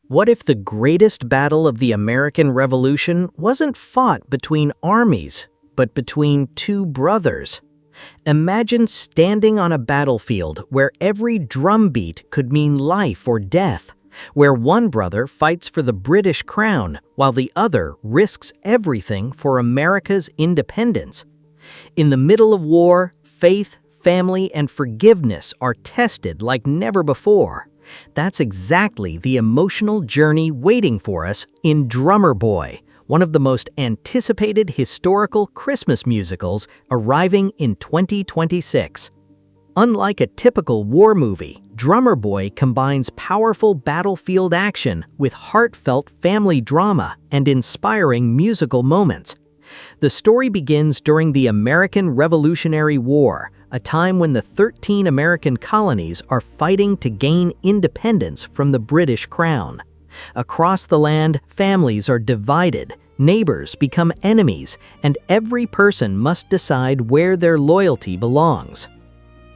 What if the greatest battle of the American Revolution wasn't fought between armies, but between two brothers? Imagine standing on a battlefield where every drumbeat could mean life or death, where one brother fights for the British crown while the other risks everything for America's independence. In the middle of war, faith, family, and forgiveness are tested like never before. That's exactly the emotional journey waiting for us in Drummer Boy, one of the most anticipated historical Christmas musicals arriving in 2026. Unlike a typical war movie, Drummer Boy combines powerful battlefield action with heartfelt family drama and inspiring musical moments. The story begins during the American Revolutionary War, a time when the 13 American colonies are fighting to gain independence from the British crown. Across the land, families are divided, neighbors become enemies, and every person must decide where their loyalty belongs.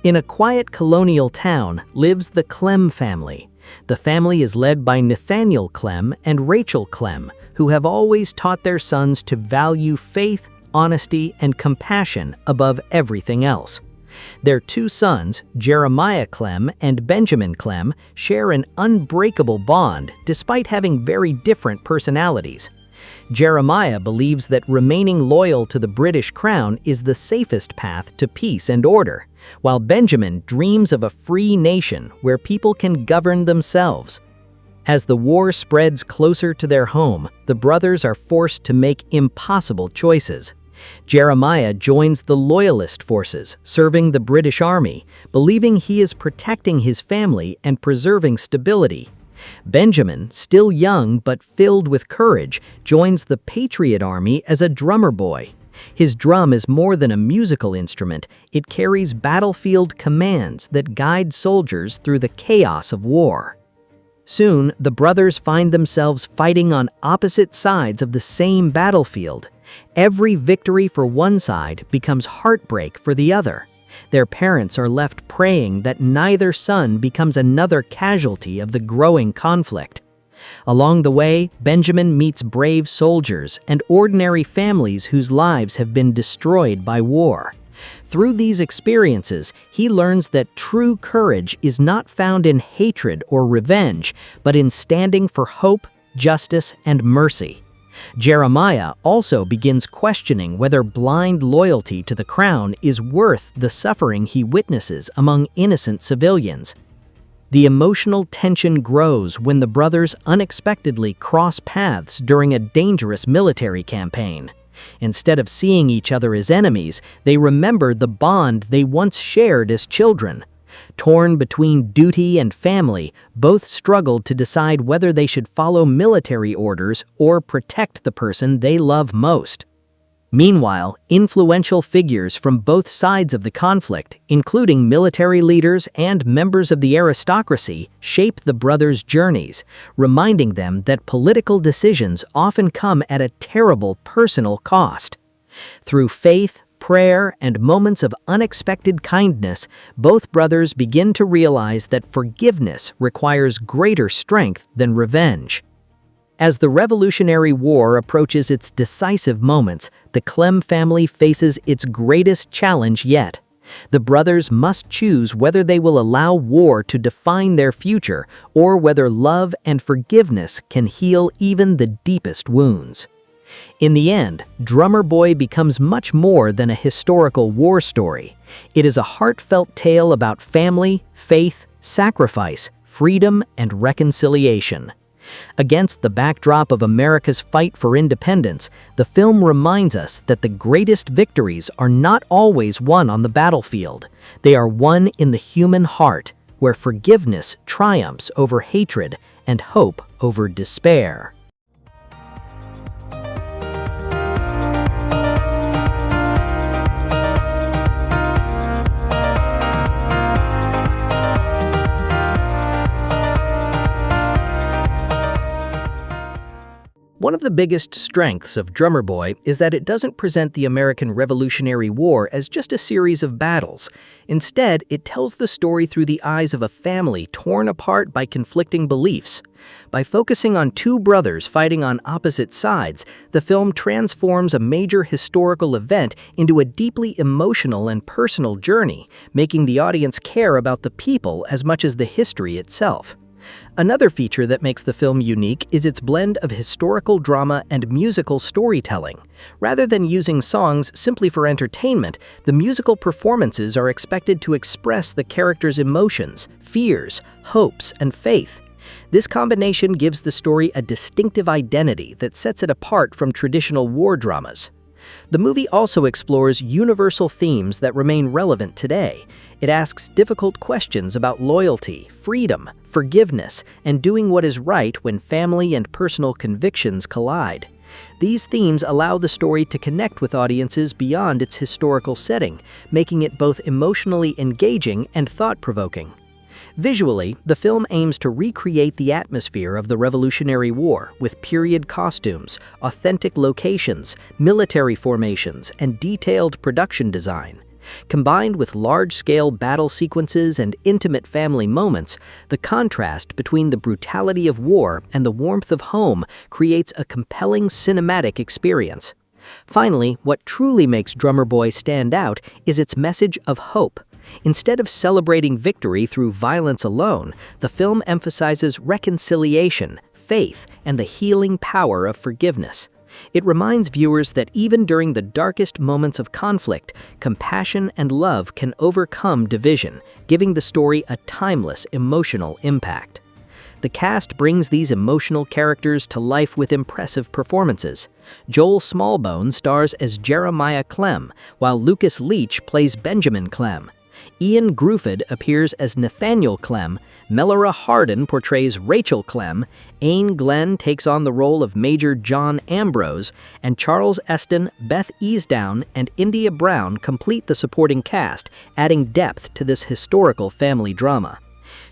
In a quiet colonial town lives the Clem family. The family is led by Nathaniel Clem and Rachel Clem, who have always taught their sons to value faith, honesty, and compassion above everything else. Their two sons, Jeremiah Clem and Benjamin Clem, share an unbreakable bond despite having very different personalities. Jeremiah believes that remaining loyal to the British crown is the safest path to peace and order, while Benjamin dreams of a free nation where people can govern themselves. As the war spreads closer to their home, the brothers are forced to make impossible choices. Jeremiah joins the Loyalist forces, serving the British Army, believing he is protecting his family and preserving stability. Benjamin, still young but filled with courage, joins the Patriot Army as a drummer boy. His drum is more than a musical instrument, it carries battlefield commands that guide soldiers through the chaos of war. Soon, the brothers find themselves fighting on opposite sides of the same battlefield. Every victory for one side becomes heartbreak for the other. Their parents are left praying that neither son becomes another casualty of the growing conflict. Along the way, Benjamin meets brave soldiers and ordinary families whose lives have been destroyed by war. Through these experiences, he learns that true courage is not found in hatred or revenge, but in standing for hope, justice, and mercy. Jeremiah also begins questioning whether blind loyalty to the crown is worth the suffering he witnesses among innocent civilians. The emotional tension grows when the brothers unexpectedly cross paths during a dangerous military campaign. Instead of seeing each other as enemies, they remember the bond they once shared as children. Torn between duty and family, both struggled to decide whether they should follow military orders or protect the person they love most. Meanwhile, influential figures from both sides of the conflict, including military leaders and members of the aristocracy, shape the brothers' journeys, reminding them that political decisions often come at a terrible personal cost. Through faith, prayer, and moments of unexpected kindness, both brothers begin to realize that forgiveness requires greater strength than revenge. As the Revolutionary War approaches its decisive moments, the Clem family faces its greatest challenge yet. The brothers must choose whether they will allow war to define their future or whether love and forgiveness can heal even the deepest wounds. In the end, Drummer Boy becomes much more than a historical war story. It is a heartfelt tale about family, faith, sacrifice, freedom, and reconciliation. Against the backdrop of America's fight for independence, the film reminds us that the greatest victories are not always won on the battlefield. They are won in the human heart, where forgiveness triumphs over hatred and hope over despair. One of the biggest strengths of Drummer Boy is that it doesn't present the American Revolutionary War as just a series of battles. Instead, it tells the story through the eyes of a family torn apart by conflicting beliefs. By focusing on two brothers fighting on opposite sides, the film transforms a major historical event into a deeply emotional and personal journey, making the audience care about the people as much as the history itself. Another feature that makes the film unique is its blend of historical drama and musical storytelling. Rather than using songs simply for entertainment, the musical performances are expected to express the characters' emotions, fears, hopes, and faith. This combination gives the story a distinctive identity that sets it apart from traditional war dramas. The movie also explores universal themes that remain relevant today. It asks difficult questions about loyalty, freedom, forgiveness, and doing what is right when family and personal convictions collide. These themes allow the story to connect with audiences beyond its historical setting, making it both emotionally engaging and thought-provoking. Visually, the film aims to recreate the atmosphere of the Revolutionary War with period costumes, authentic locations, military formations, and detailed production design. Combined with large-scale battle sequences and intimate family moments, the contrast between the brutality of war and the warmth of home creates a compelling cinematic experience. Finally, what truly makes Drummer Boy stand out is its message of hope. Instead of celebrating victory through violence alone, the film emphasizes reconciliation, faith, and the healing power of forgiveness. It reminds viewers that even during the darkest moments of conflict, compassion and love can overcome division, giving the story a timeless emotional impact. The cast brings these emotional characters to life with impressive performances. Joel Smallbone stars as Jeremiah Clem, while Lucas Leach plays Benjamin Clem. Ian Gruffudd appears as Nathaniel Clem, Melora Hardin portrays Rachel Clem, Ain Glenn takes on the role of Major John Ambrose, and Charles Eston, Beth Easdown, and India Brown complete the supporting cast, adding depth to this historical family drama.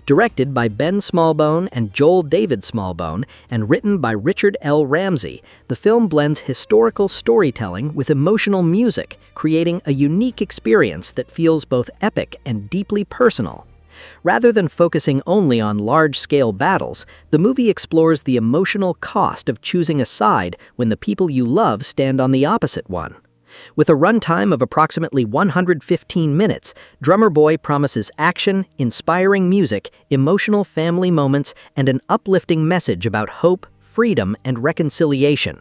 Directed by Ben Smallbone and Joel David Smallbone, and written by Richard L. Ramsey, the film blends historical storytelling with emotional music, creating a unique experience that feels both epic and deeply personal. Rather than focusing only on large-scale battles, the movie explores the emotional cost of choosing a side when the people you love stand on the opposite one. With a runtime of approximately 115 minutes, Drummer Boy promises action, inspiring music, emotional family moments, and an uplifting message about hope, freedom, and reconciliation.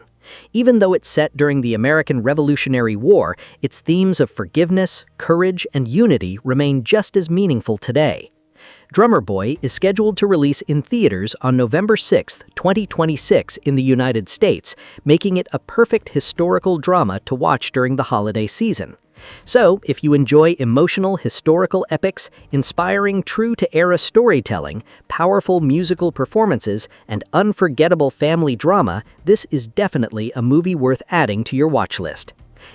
Even though it's set during the American Revolutionary War, its themes of forgiveness, courage, and unity remain just as meaningful today. Drummer Boy is scheduled to release in theaters on November 6, 2026 in the United States, making it a perfect historical drama to watch during the holiday season. So, if you enjoy emotional historical epics, inspiring true-to-era storytelling, powerful musical performances, and unforgettable family drama, this is definitely a movie worth adding to your watch list.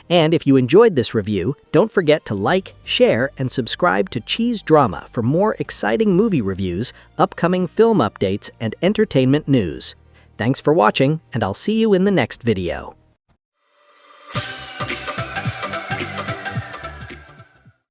And if you enjoyed this review, don't forget to like, share, and subscribe to CheezeDrama for more exciting movie reviews, upcoming film updates, and entertainment news. Thanks for watching, and I'll see you in the next video.